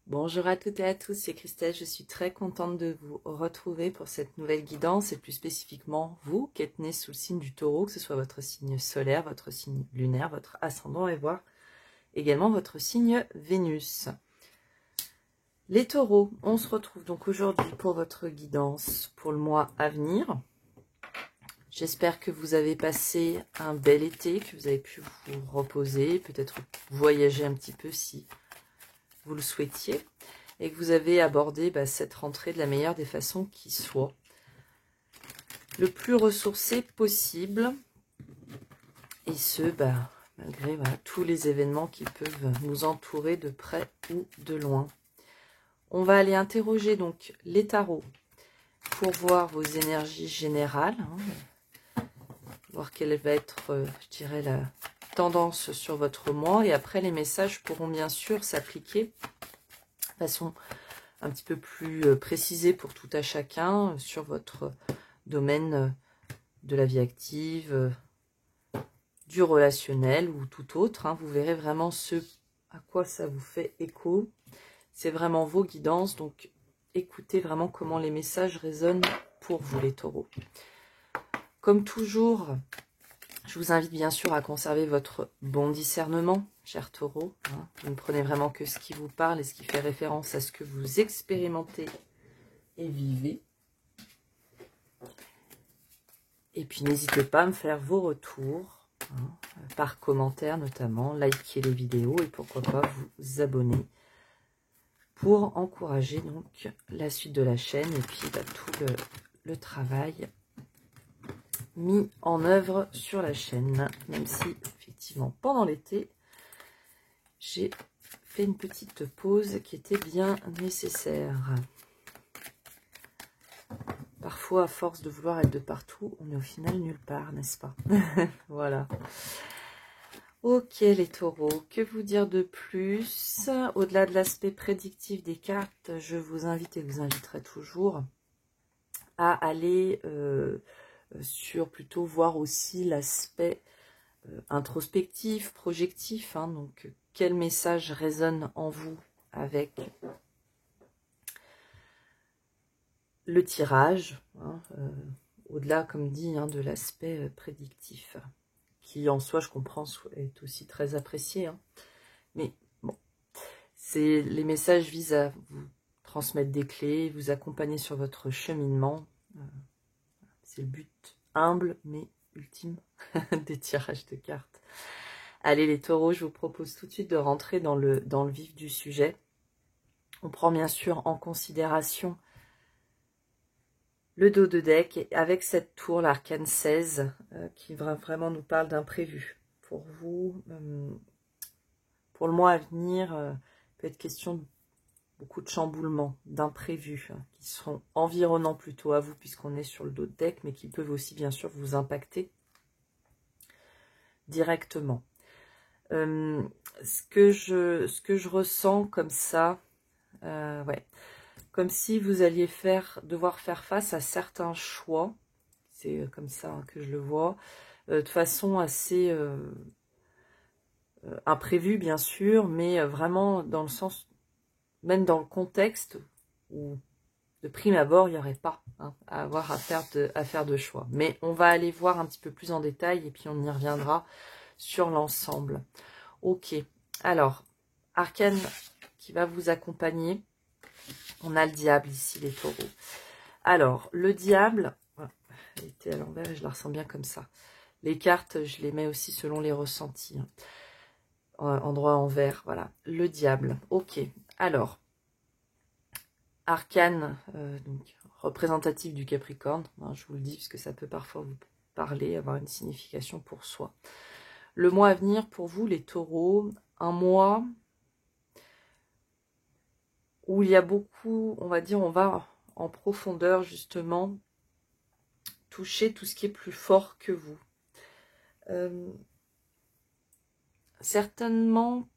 Bonjour à toutes et à tous, c'est Christelle, je suis très contente de vous retrouver pour cette nouvelle guidance et plus spécifiquement vous qui êtes nés sous le signe du Taureau, que ce soit votre signe solaire, votre signe lunaire, votre ascendant et voir également votre signe Vénus. Les Taureaux, on se retrouve donc aujourd'hui pour votre guidance pour le mois à venir. J'espère que vous avez passé un bel été, que vous avez pu vous reposer, peut-être voyager un petit peu si vous le souhaitiez, et que vous avez abordé cette rentrée de la meilleure des façons qui soit. Le plus ressourcé possible, et ce, malgré tous les événements qui peuvent nous entourer de près ou de loin. On va aller interroger donc les tarots pour voir vos énergies générales, voir quelle va être, je dirais, la tendance sur votre mois, et après les messages pourront bien sûr s'appliquer de façon un petit peu plus précisée pour tout à chacun sur votre domaine de la vie active, du relationnel ou tout autre. Vous verrez vraiment ce à quoi ça vous fait écho. C'est vraiment vos guidances, donc écoutez vraiment comment les messages résonnent pour vous les taureaux. Comme toujours, je vous invite bien sûr à conserver votre bon discernement, chers taureaux. Vous ne prenez vraiment que ce qui vous parle et ce qui fait référence à ce que vous expérimentez et vivez. Et puis n'hésitez pas à me faire vos retours, par commentaire notamment, liker les vidéos et pourquoi pas vous abonner pour encourager donc la suite de la chaîne et puis tout le travail mis en œuvre sur la chaîne, même si effectivement pendant l'été j'ai fait une petite pause qui était bien nécessaire. Parfois, à force de vouloir être de partout, on est au final nulle part, n'est-ce pas? Voilà. Ok les taureaux, que vous dire de plus? Au-delà de l'aspect prédictif des cartes, je vous invite et vous inviterai toujours à aller sur plutôt voir aussi l'aspect introspectif, projectif. Donc, quel message résonne en vous avec le tirage, au-delà, comme dit, de l'aspect prédictif, qui en soi, je comprends, est aussi très apprécié. Mais bon, les messages visent à vous transmettre des clés, vous accompagner sur votre cheminement. C'est le but humble, mais ultime des tirages de cartes. Allez les taureaux, je vous propose tout de suite de rentrer dans le vif du sujet. On prend bien sûr en considération le dos de deck avec cette tour, l'arcane 16, qui vraiment nous parle d'imprévu. Pour vous, pour le mois à venir, peut être question de beaucoup de chamboulements, d'imprévus, qui seront environnants plutôt à vous, puisqu'on est sur le dos de deck, mais qui peuvent aussi bien sûr vous impacter directement. Ce que je ressens comme ça, comme si vous alliez devoir faire face à certains choix, c'est comme ça que je le vois, de façon assez imprévue bien sûr, mais vraiment dans le sens, même dans le contexte où de prime abord il n'y aurait pas à avoir à faire de choix. Mais on va aller voir un petit peu plus en détail et puis on y reviendra sur l'ensemble. Ok, alors, arcane qui va vous accompagner. On a le diable ici, les taureaux. Alors, le diable, elle était à l'envers et je la ressens bien comme ça. Les cartes, je les mets aussi selon les ressentis. Endroit envers, voilà. Le diable, ok. Alors, arcane, donc représentatif du Capricorne. Je vous le dis, puisque ça peut parfois vous parler, avoir une signification pour soi. Le mois à venir, pour vous, les taureaux, un mois où il y a beaucoup, on va dire, on va en profondeur, justement, toucher tout ce qui est plus fort que vous. Certainement,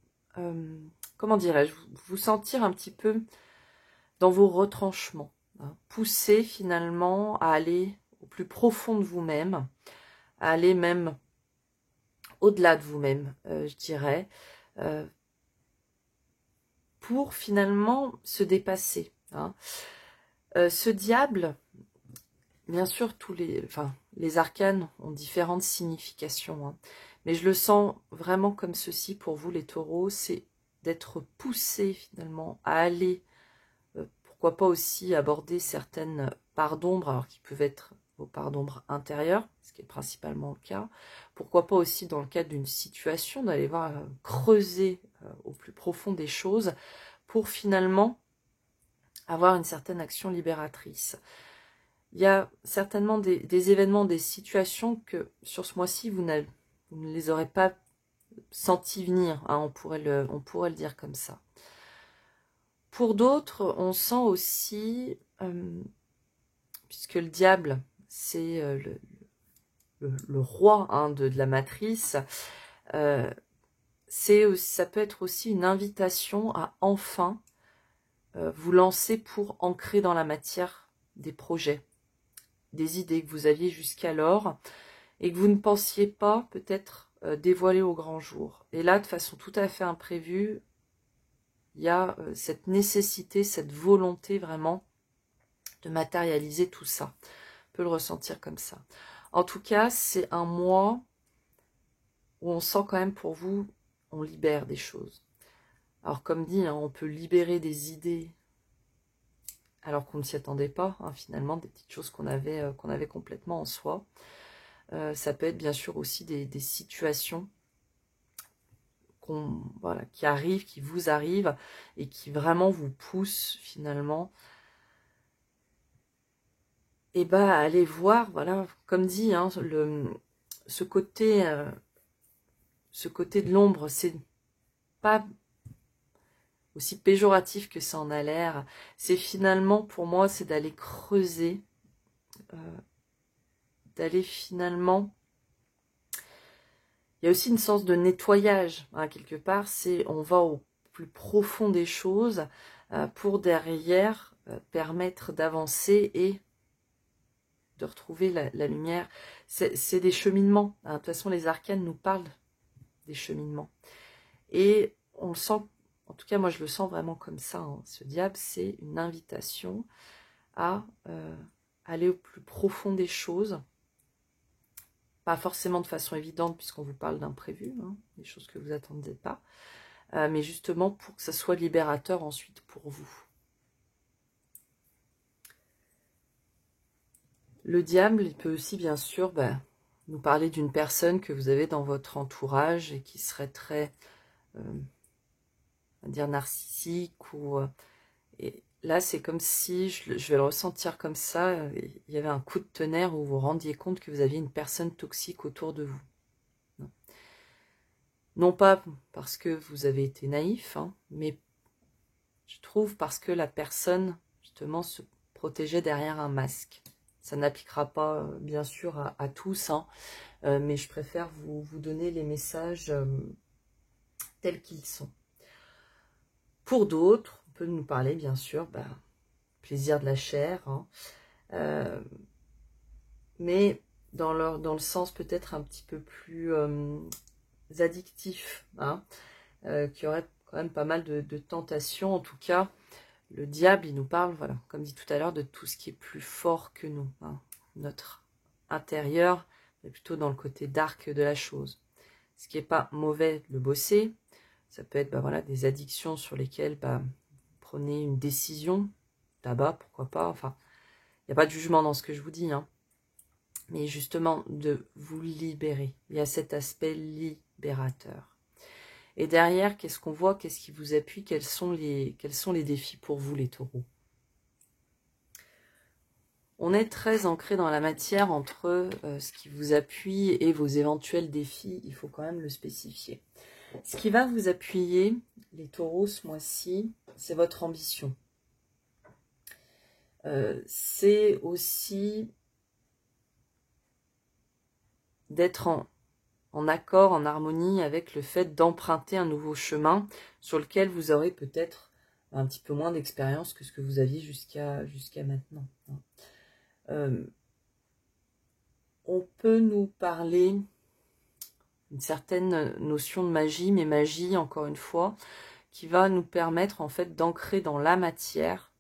comment dirais-je, vous sentir un petit peu dans vos retranchements, pousser finalement à aller au plus profond de vous-même, à aller même au-delà de vous-même, je dirais, pour finalement se dépasser. Hein. Ce diable, bien sûr, les arcanes ont différentes significations, hein, mais je le sens vraiment comme ceci pour vous les taureaux, c'est d'être poussé finalement à aller, pourquoi pas aussi aborder certaines parts d'ombre, alors qui peuvent être vos parts d'ombre intérieures, ce qui est principalement le cas, pourquoi pas aussi dans le cadre d'une situation, d'aller voir, creuser au plus profond des choses, pour finalement avoir une certaine action libératrice. Il y a certainement des événements, des situations que sur ce mois-ci, vous ne les aurez pas sentis venir, hein, on pourrait le dire comme ça. Pour d'autres, on sent aussi, puisque le diable, c'est le roi, hein, de la matrice, ça peut être aussi une invitation à enfin vous lancer pour ancrer dans la matière des projets, des idées que vous aviez jusqu'alors et que vous ne pensiez pas peut-être dévoiler au grand jour. Et là, de façon tout à fait imprévue, il y a cette nécessité, cette volonté vraiment de matérialiser tout ça. On peut le ressentir comme ça. En tout cas, c'est un mois où on sent quand même pour vous, on libère des choses. Alors comme dit, hein, on peut libérer des idées alors qu'on ne s'y attendait pas, hein, finalement, des petites choses qu'on avait complètement en soi. Ça peut être bien sûr aussi des situations qui arrivent, qui vous arrivent, et qui vraiment vous poussent finalement à aller voir, voilà, comme dit, hein, ce côté de l'ombre, c'est pas aussi péjoratif que ça en a l'air, c'est finalement, pour moi, c'est d'aller creuser, d'aller finalement... Il y a aussi une sens de nettoyage, hein, quelque part, c'est on va au plus profond des choses pour derrière permettre d'avancer et de retrouver la lumière. C'est des cheminements, hein. De toute façon, les arcanes nous parlent des cheminements. Et on le sent, en tout cas moi je le sens vraiment comme ça, hein. Ce diable, c'est une invitation à aller au plus profond des choses, pas forcément de façon évidente puisqu'on vous parle d'imprévu, hein, des choses que vous n'attendiez pas, mais justement pour que ça soit libérateur ensuite pour vous. Le diable, il peut aussi bien sûr nous parler d'une personne que vous avez dans votre entourage et qui serait très, on va dire, narcissique et là, c'est comme si, je vais le ressentir comme ça, il y avait un coup de tonnerre où vous vous rendiez compte que vous aviez une personne toxique autour de vous. Non pas parce que vous avez été naïf, hein, mais je trouve parce que la personne, justement, se protégeait derrière un masque. Ça n'appliquera pas, bien sûr, à tous, hein, mais je préfère vous donner les messages tels qu'ils sont. Pour d'autres, on peut nous parler, bien sûr, plaisir de la chair, hein, mais dans le sens peut-être un petit peu plus addictif, hein, qui aurait quand même pas mal de tentations. En tout cas, le diable, il nous parle, voilà, comme dit tout à l'heure, de tout ce qui est plus fort que nous, hein, notre intérieur, mais plutôt dans le côté dark de la chose. Ce qui n'est pas mauvais de le bosser, ça peut être voilà, des addictions sur lesquelles vous prenez une décision, tabac, pourquoi pas, enfin, il n'y a pas de jugement dans ce que je vous dis, hein, mais justement de vous libérer. Il y a cet aspect libérateur. Et derrière, qu'est-ce qu'on voit? Qu'est-ce qui vous appuie? Quels sont les défis pour vous, les taureaux? On est très ancré dans la matière entre ce qui vous appuie et vos éventuels défis. Il faut quand même le spécifier. Ce qui va vous appuyer, les taureaux, ce mois-ci, c'est votre ambition. C'est aussi d'être en accord, en harmonie avec le fait d'emprunter un nouveau chemin sur lequel vous aurez peut-être un petit peu moins d'expérience que ce que vous aviez jusqu'à maintenant. On peut nous parler d'une certaine notion de magie, mais magie, encore une fois, qui va nous permettre en fait d'ancrer dans la matière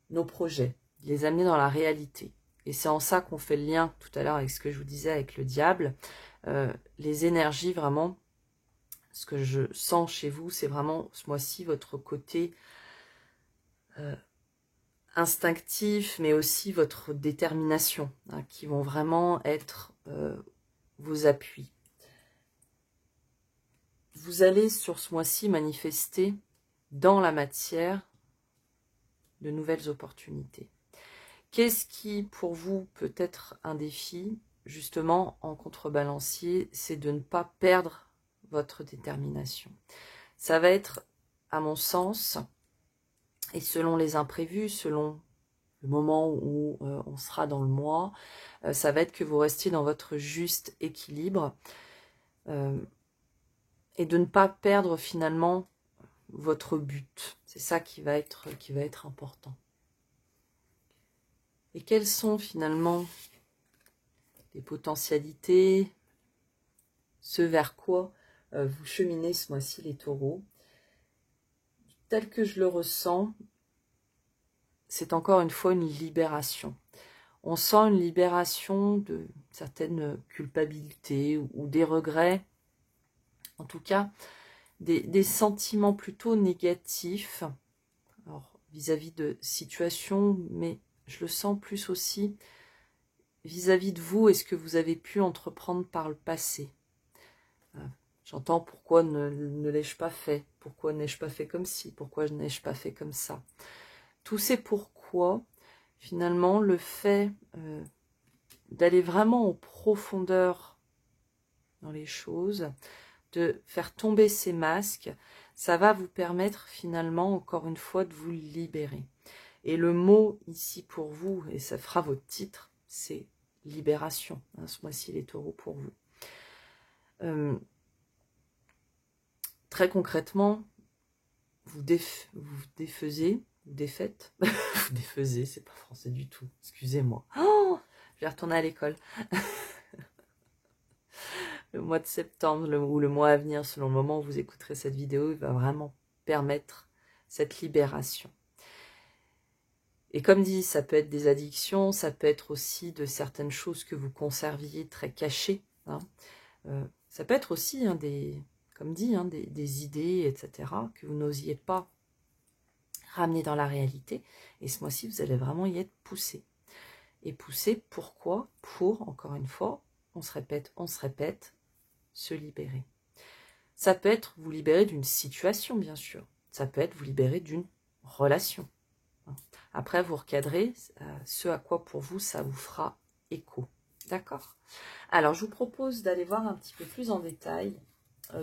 nos projets, de les amener dans la réalité. Et c'est en ça qu'on fait le lien tout à l'heure avec ce que je vous disais avec le diable. Les énergies, vraiment, ce que je sens chez vous, c'est vraiment ce mois-ci votre côté instinctif, mais aussi votre détermination, hein, qui vont vraiment être vos appuis. Vous allez sur ce mois-ci manifester dans la matière de nouvelles opportunités. Qu'est-ce qui, pour vous, peut être un défi, justement, en contrebalancier, c'est de ne pas perdre votre détermination. Ça va être, à mon sens, et selon les imprévus, selon le moment où on sera dans le mois, ça va être que vous restiez dans votre juste équilibre et de ne pas perdre finalement votre but. C'est ça qui va être important. Et quelles sont finalement les potentialités, ce vers quoi vous cheminez ce mois-ci les taureaux? Tel que je le ressens, c'est encore une fois une libération. On sent une libération de certaines culpabilités ou des regrets, en tout cas des sentiments plutôt négatifs vis-à-vis de situations, mais je le sens plus aussi vis-à-vis de vous et ce que vous avez pu entreprendre par le passé. J'entends pourquoi ne l'ai-je pas fait, pourquoi n'ai-je pas fait comme ci, pourquoi n'ai-je pas fait comme ça. Tous ces pourquoi, finalement, le fait d'aller vraiment en profondeur dans les choses, de faire tomber ces masques, ça va vous permettre finalement, encore une fois, de vous libérer. Et le mot ici pour vous, et ça fera votre titre, c'est libération. Hein, ce mois-ci, les taureaux pour vous. Très concrètement, vous défaisez, vous défaites, vous défaisez, c'est pas français du tout, excusez-moi. Oh, je vais retourner à l'école. Le mois de septembre ou le mois à venir, selon le moment où vous écouterez cette vidéo, il va vraiment permettre cette libération. Et comme dit, ça peut être des addictions, ça peut être aussi de certaines choses que vous conserviez très cachées. Hein. Ça peut être aussi comme dit, des idées, etc., que vous n'osiez pas ramener dans la réalité. Et ce mois-ci, vous allez vraiment y être poussé. Et poussé, pourquoi? Pour, encore une fois, on se répète, se libérer. Ça peut être vous libérer d'une situation, bien sûr. Ça peut être vous libérer d'une relation. Après, vous recadrez ce à quoi pour vous, ça vous fera écho. D'accord? Alors, je vous propose d'aller voir un petit peu plus en détail,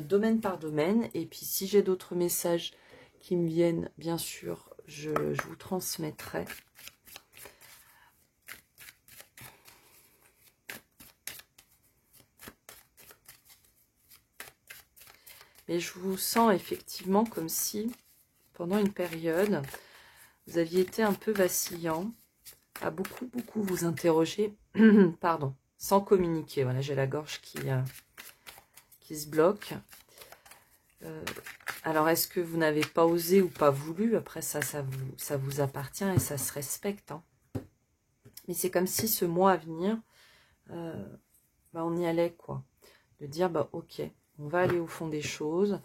domaine par domaine. Et puis, si j'ai d'autres messages qui me viennent, bien sûr, je vous transmettrai. Mais je vous sens effectivement comme si, pendant une période, vous aviez été un peu vacillant, à beaucoup vous interroger, pardon, sans communiquer. Voilà, j'ai la gorge qui se bloque. Alors, est-ce que vous n'avez pas osé ou pas voulu? Après, ça vous appartient et ça se respecte. Hein. Mais c'est comme si ce mois à venir, on y allait, quoi. De dire, ok, on va aller au fond des choses,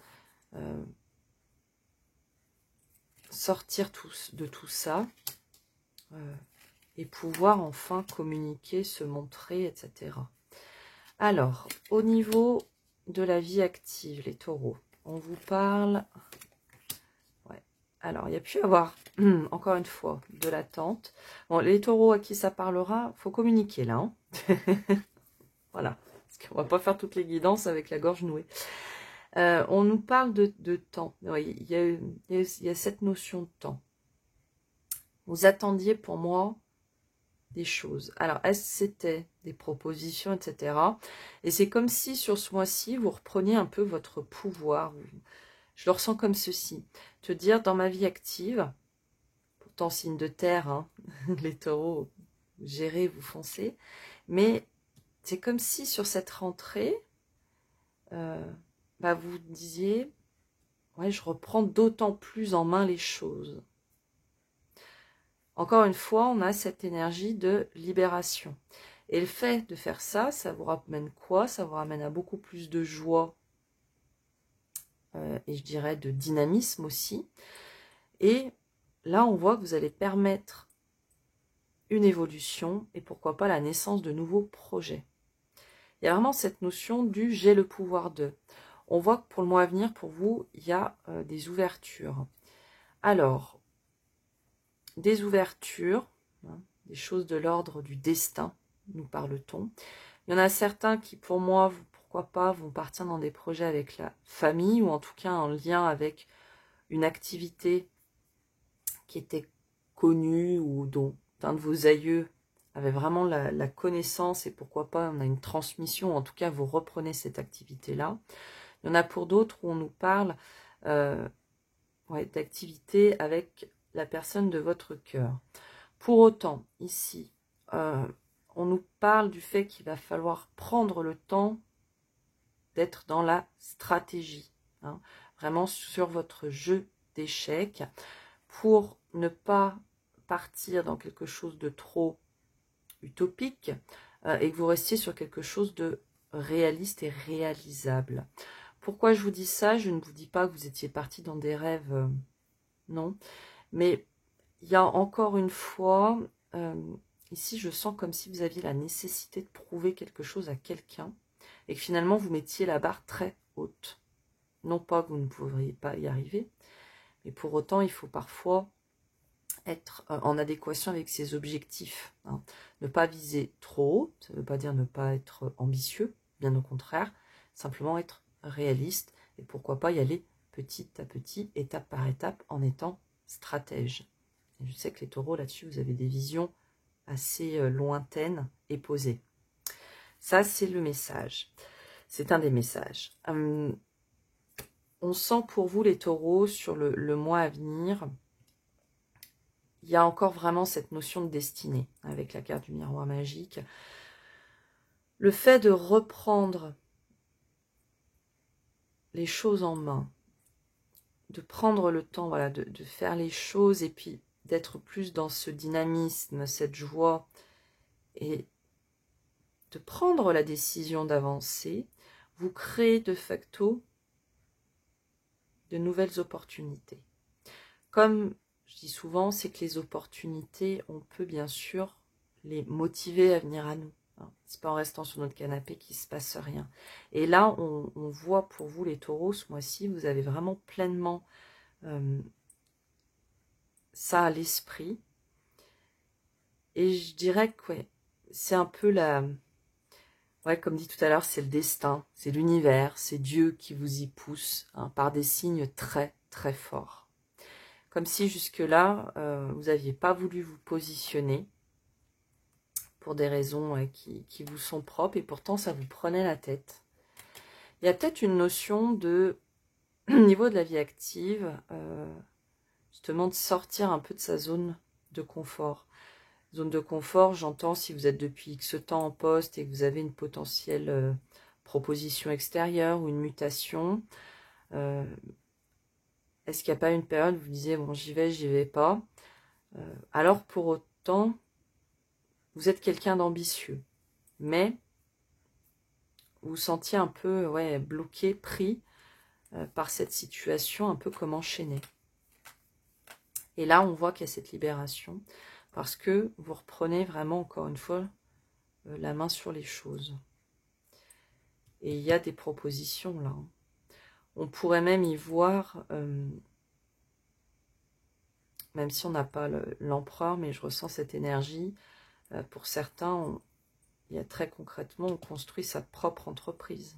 sortir de tout ça, et pouvoir enfin communiquer, se montrer, etc. Alors, au niveau de la vie active, les taureaux, on vous parle... Ouais. Alors, il y a pu y avoir, encore une fois, de l'attente. Bon, les taureaux à qui ça parlera, faut communiquer là. Hein. Voilà. Parce qu'on va pas faire toutes les guidances avec la gorge nouée. On nous parle de temps. Oui, il y a cette notion de temps. Vous attendiez pour moi des choses. Alors, est-ce que c'était des propositions, etc. Et c'est comme si sur ce mois-ci, vous repreniez un peu votre pouvoir. Je le ressens comme ceci. Te dire, dans ma vie active, pourtant signe de terre, hein, les taureaux, gérez, vous foncez, mais c'est comme si sur cette rentrée, vous disiez, ouais, je reprends d'autant plus en main les choses. Encore une fois, on a cette énergie de libération. Et le fait de faire ça, ça vous ramène quoi? Ça vous ramène à beaucoup plus de joie et je dirais de dynamisme aussi. Et là, on voit que vous allez permettre une évolution et pourquoi pas la naissance de nouveaux projets. Il y a vraiment cette notion du « j'ai le pouvoir de ». On voit que pour le mois à venir, pour vous, il y a des ouvertures. Alors, des ouvertures, hein, des choses de l'ordre du destin, nous parle-t-on. Il y en a certains qui, pour moi, pourquoi pas, vont partir dans des projets avec la famille, ou en tout cas en lien avec une activité qui était connue, ou dont un de vos aïeux avait vraiment la connaissance, et pourquoi pas, on a une transmission, en tout cas, vous reprenez cette activité-là. Il y en a pour d'autres où on nous parle d'activité avec la personne de votre cœur. Pour autant, ici, on nous parle du fait qu'il va falloir prendre le temps d'être dans la stratégie, hein, vraiment sur votre jeu d'échecs, pour ne pas partir dans quelque chose de trop utopique et que vous restiez sur quelque chose de réaliste et réalisable. Pourquoi je vous dis ça? Je ne vous dis pas que vous étiez parti dans des rêves, non, mais il y a encore une fois, ici je sens comme si vous aviez la nécessité de prouver quelque chose à quelqu'un et que finalement vous mettiez la barre très haute. Non pas que vous ne pourriez pas y arriver, mais pour autant il faut parfois être en adéquation avec ses objectifs, hein. Ne pas viser trop haut, ça ne veut pas dire ne pas être ambitieux, bien au contraire, simplement être réaliste et pourquoi pas y aller petit à petit, étape par étape, en étant stratège. Et je sais que les taureaux, là-dessus, vous avez des visions assez lointaines et posées. Ça, c'est le message. C'est un des messages. On sent pour vous, les taureaux, sur le mois à venir, il y a encore vraiment cette notion de destinée, avec la carte du miroir magique. Le fait de reprendre les choses en main, de prendre le temps, voilà, de faire les choses, et puis d'être plus dans ce dynamisme, cette joie, et de prendre la décision d'avancer, vous créez de facto de nouvelles opportunités. Comme je dis souvent, c'est que les opportunités, on peut bien sûr les motiver à venir à nous. C'est pas en restant sur notre canapé qu'il se passe rien. Et là, on voit pour vous les taureaux, ce mois-ci, vous avez vraiment pleinement ça à l'esprit. Et je dirais que ouais, c'est un peu la... Ouais, comme dit tout à l'heure, c'est le destin, c'est l'univers, c'est Dieu qui vous y pousse, hein, par des signes très très forts. Comme si jusque-là, vous n'aviez pas voulu vous positionner pour des raisons qui vous sont propres, et pourtant ça vous prenait la tête. Il y a peut-être une notion de, au niveau de la vie active, justement de sortir un peu de sa zone de confort. Zone de confort, j'entends si vous êtes depuis X temps en poste et que vous avez une potentielle proposition extérieure ou une mutation. Est-ce qu'il n'y a pas une période où vous disiez, bon, j'y vais pas. Alors pour autant, vous êtes quelqu'un d'ambitieux, mais vous vous sentiez un peu bloqué, pris par cette situation, un peu comme enchaîné. Et là, on voit qu'il y a cette libération, parce que vous reprenez vraiment, encore une fois, la main sur les choses. Et il y a des propositions là. On pourrait même y voir, même si on n'a pas l'empereur, mais je ressens cette énergie. Pour certains, il y a très concrètement, on construit sa propre entreprise.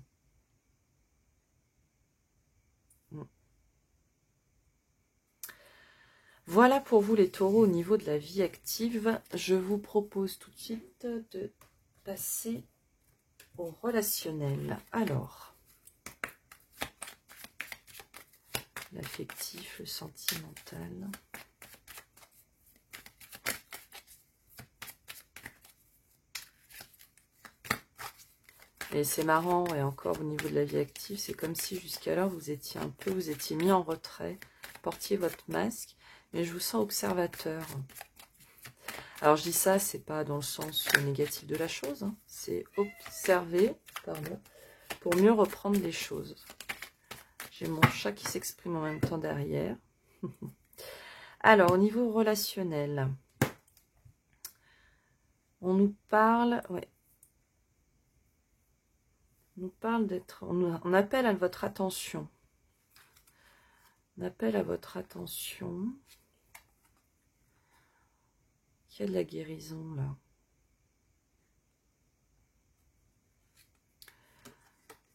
Voilà pour vous les taureaux au niveau de la vie active. Je vous propose tout de suite de passer au relationnel. Alors, l'affectif, le sentimental. Et c'est marrant, et encore au niveau de la vie active, c'est comme si jusqu'alors vous étiez mis en retrait, portiez votre masque, mais je vous sens observateur. Alors je dis ça, c'est pas dans le sens négatif de la chose, hein, c'est observer, pardon, pour mieux reprendre les choses. J'ai mon chat qui s'exprime en même temps derrière. Alors, au niveau relationnel, on nous parle, ouais, on nous parle d'être, on appelle à votre attention. On appelle à votre attention. Il y a de la guérison là.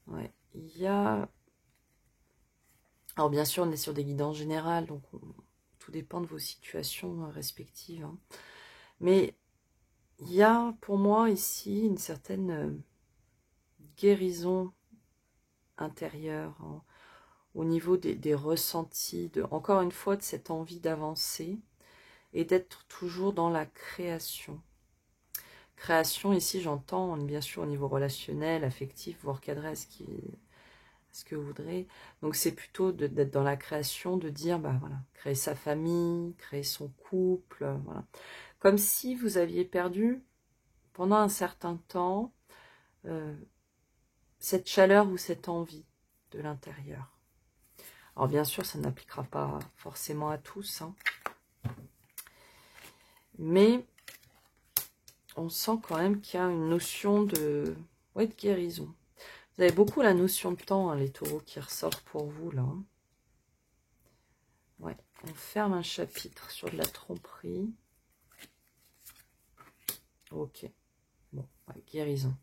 Ouais, il y a... Alors bien sûr, on est sur des guidances générales, donc tout dépend de vos situations respectives. Hein. Mais il y a pour moi ici une certaine guérison intérieure hein, au niveau des ressentis, encore une fois, de cette envie d'avancer et d'être toujours dans la création. Création, ici, j'entends, bien sûr, au niveau relationnel, affectif, vous recadrez à ce que vous voudrez. Donc, c'est plutôt d'être dans la création, de dire, bah voilà, créer sa famille, créer son couple, voilà. Comme si vous aviez perdu, pendant un certain temps, cette chaleur ou cette envie de l'intérieur. Alors, bien sûr, ça n'appliquera pas forcément à tous, hein. Mais on sent quand même qu'il y a une notion de guérison. Vous avez beaucoup la notion de temps, hein, les taureaux, qui ressort pour vous, là. Ouais, on ferme un chapitre sur de la tromperie. Ok. Bon, ouais, guérison.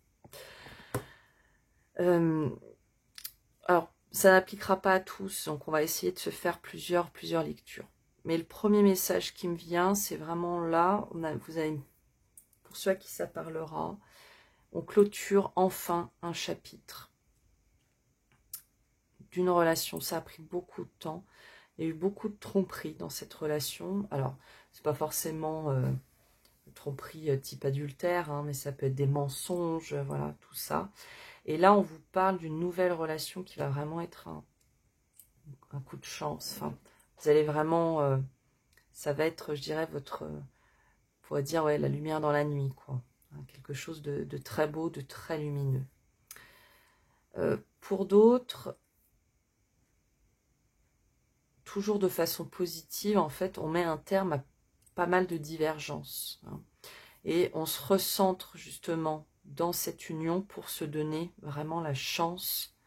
Alors, ça n'appliquera pas à tous, donc on va essayer de se faire plusieurs lectures. Mais le premier message qui me vient, c'est vraiment là, vous avez, pour ceux à qui ça parlera, on clôture enfin un chapitre d'une relation. Ça a pris beaucoup de temps. Il y a eu beaucoup de tromperies dans cette relation. Alors, c'est pas forcément tromperie type adultère, hein, mais ça peut être des mensonges, voilà, tout ça. Et là, on vous parle d'une nouvelle relation qui va vraiment être un coup de chance. Enfin, vous allez vraiment... ça va être, je dirais, on pourrait dire, ouais, la lumière dans la nuit, quoi. Hein, quelque chose de très beau, de très lumineux. Pour d'autres, toujours de façon positive, en fait, on met un terme à pas mal de divergences. Hein, et on se recentre justement dans cette union pour se donner vraiment la chance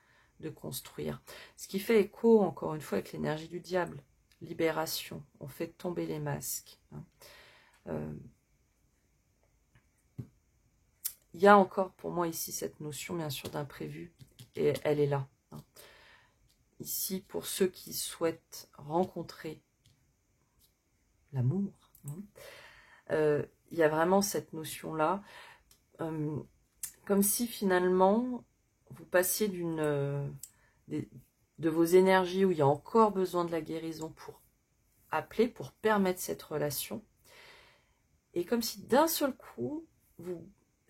de construire. Ce qui fait écho, encore une fois, avec l'énergie du diable. Libération, on fait tomber les masques. Il y a encore pour moi ici cette notion, bien sûr, d'imprévu, et elle est là. Hein. Ici, pour ceux qui souhaitent rencontrer l'amour, hein, il y a vraiment cette notion-là, comme si finalement, vous passiez de vos énergies où il y a encore besoin de la guérison pour appeler, pour permettre cette relation, et comme si d'un seul coup, vous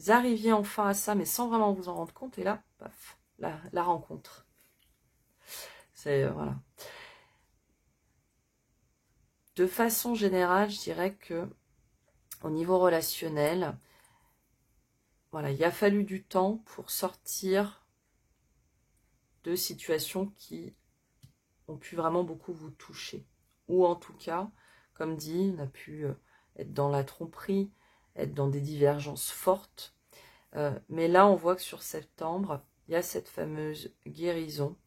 arriviez enfin à ça, mais sans vraiment vous en rendre compte, et là, paf, la rencontre. C'est, voilà. De façon générale, je dirais que au niveau relationnel, voilà, il a fallu du temps pour sortir de situations qui ont pu vraiment beaucoup vous toucher. Ou en tout cas, comme dit, on a pu être dans la tromperie, être dans des divergences fortes. Mais là, on voit que sur septembre, il y a cette fameuse guérison,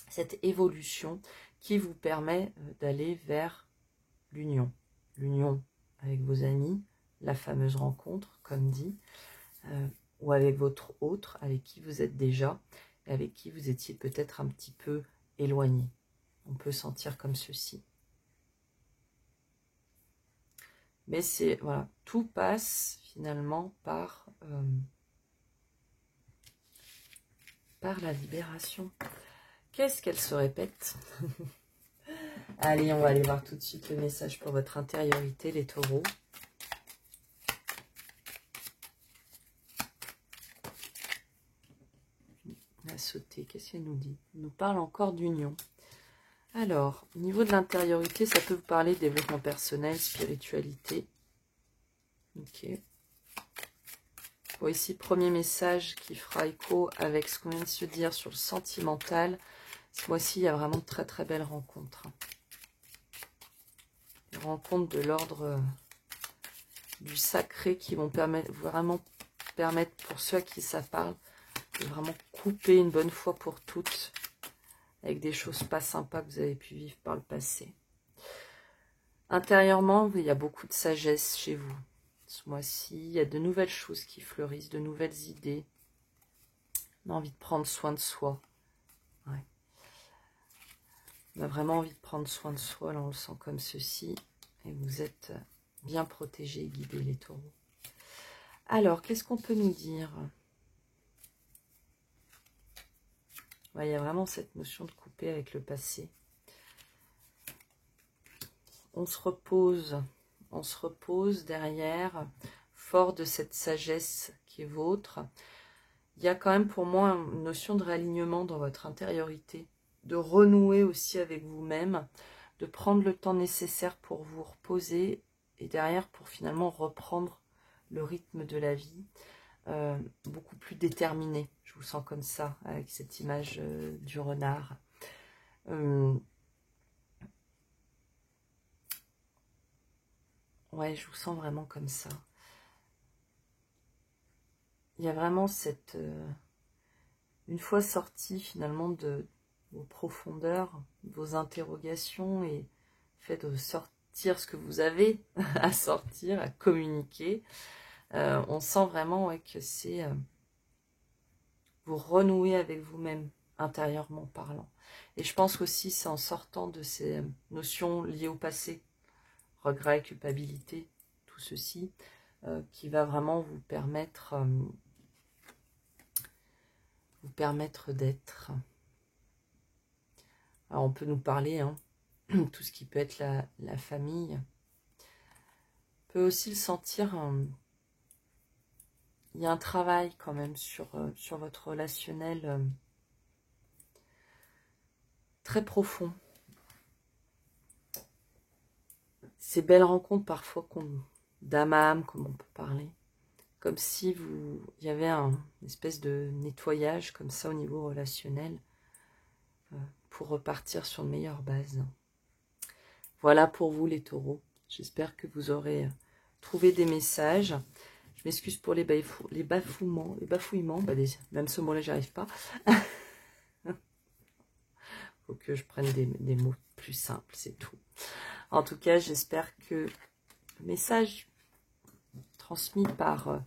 cette évolution qui vous permet d'aller vers l'union. L'union avec vos amis, la fameuse rencontre, comme dit, ou avec votre autre, avec qui vous êtes déjà, et avec qui vous étiez peut-être un petit peu éloigné. On peut sentir comme ceci. Mais c'est, voilà, tout passe finalement par la libération. Qu'est-ce qu'elle se répète? Allez, on va aller voir tout de suite le message pour votre intériorité, les taureaux. sauter. Qu'est-ce qu'elle nous dit? Elle nous parle encore d'union. Alors, au niveau de l'intériorité, ça peut vous parler de développement personnel, spiritualité. Ok. Bon, ici, premier message qui fera écho avec ce qu'on vient de se dire sur le sentimental. Ce mois-ci, il y a vraiment de très très belles rencontres. Des rencontres de l'ordre du sacré qui vont vraiment permettre pour ceux à qui ça parle de vraiment couper une bonne fois pour toutes avec des choses pas sympas que vous avez pu vivre par le passé. Intérieurement, il y a beaucoup de sagesse chez vous. Ce mois-ci, il y a de nouvelles choses qui fleurissent, de nouvelles idées. On a envie de prendre soin de soi. Ouais. On a vraiment envie de prendre soin de soi, là on le sent comme ceci. Et vous êtes bien protégés et guidés, les taureaux. Alors, qu'est-ce qu'on peut nous dire? Ouais, il y a vraiment cette notion de couper avec le passé. On se repose derrière, fort de cette sagesse qui est vôtre. Il y a quand même pour moi une notion de réalignement dans votre intériorité, de renouer aussi avec vous-même, de prendre le temps nécessaire pour vous reposer et derrière pour finalement reprendre le rythme de la vie, beaucoup plus déterminé. Je vous sens comme ça, avec cette image du renard. Ouais, je vous sens vraiment comme ça. Il y a vraiment cette... une fois sorti finalement de vos profondeurs, vos interrogations et fait de sortir ce que vous avez à sortir, à communiquer, on sent vraiment ouais, que c'est vous renouer avec vous-même, intérieurement parlant. Et je pense aussi c'est en sortant de ces notions liées au passé, regret, culpabilité, tout ceci, qui va vraiment vous permettre d'être. Alors on peut nous parler, hein, tout ce qui peut être la famille. On peut aussi le sentir, il y a un travail quand même sur votre relationnel très profond. Ces belles rencontres parfois d'âme à âme, comme on peut parler. Comme si il y avait une espèce de nettoyage comme ça au niveau relationnel pour repartir sur de meilleures bases. Voilà pour vous les taureaux. J'espère que vous aurez trouvé des messages. Je m'excuse pour les bafouillements. Bah, même ce mot-là, j'y arrive pas. Faut que je prenne des mots plus simples, c'est tout. En tout cas, j'espère que le message transmis par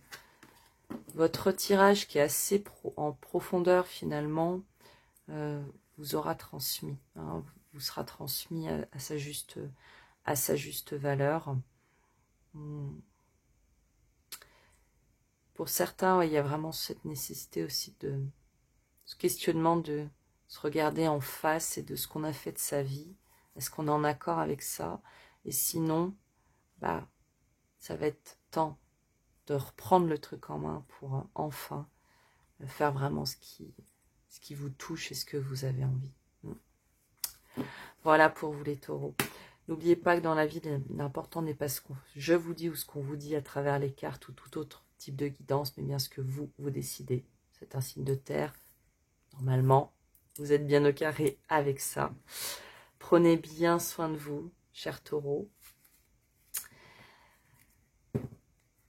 votre tirage qui est assez en profondeur finalement vous aura transmis, hein, vous sera transmis à sa juste valeur. Pour certains, ouais, il y a vraiment cette nécessité aussi de ce questionnement de se regarder en face et de ce qu'on a fait de sa vie. Est-ce qu'on est en accord avec ça? Et sinon, bah, ça va être temps de reprendre le truc en main pour enfin faire vraiment ce qui vous touche et ce que vous avez envie. Voilà pour vous les taureaux. N'oubliez pas que dans la vie, l'important n'est pas ce que je vous dis ou ce qu'on vous dit à travers les cartes ou tout autre type de guidance, mais bien ce que vous décidez. C'est un signe de terre. Normalement, vous êtes bien au carré avec ça. Prenez bien soin de vous, chers taureaux.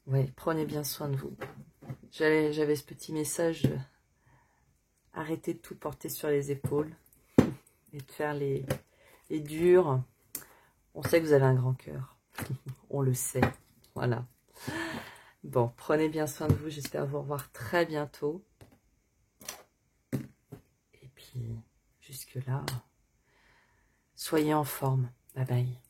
Oui, prenez bien soin de vous. J'avais ce petit message, arrêtez de tout porter sur les épaules et de faire les durs. On sait que vous avez un grand cœur, on le sait, voilà. Bon, prenez bien soin de vous, j'espère vous revoir très bientôt. Et puis, jusque-là, soyez en forme, bye bye.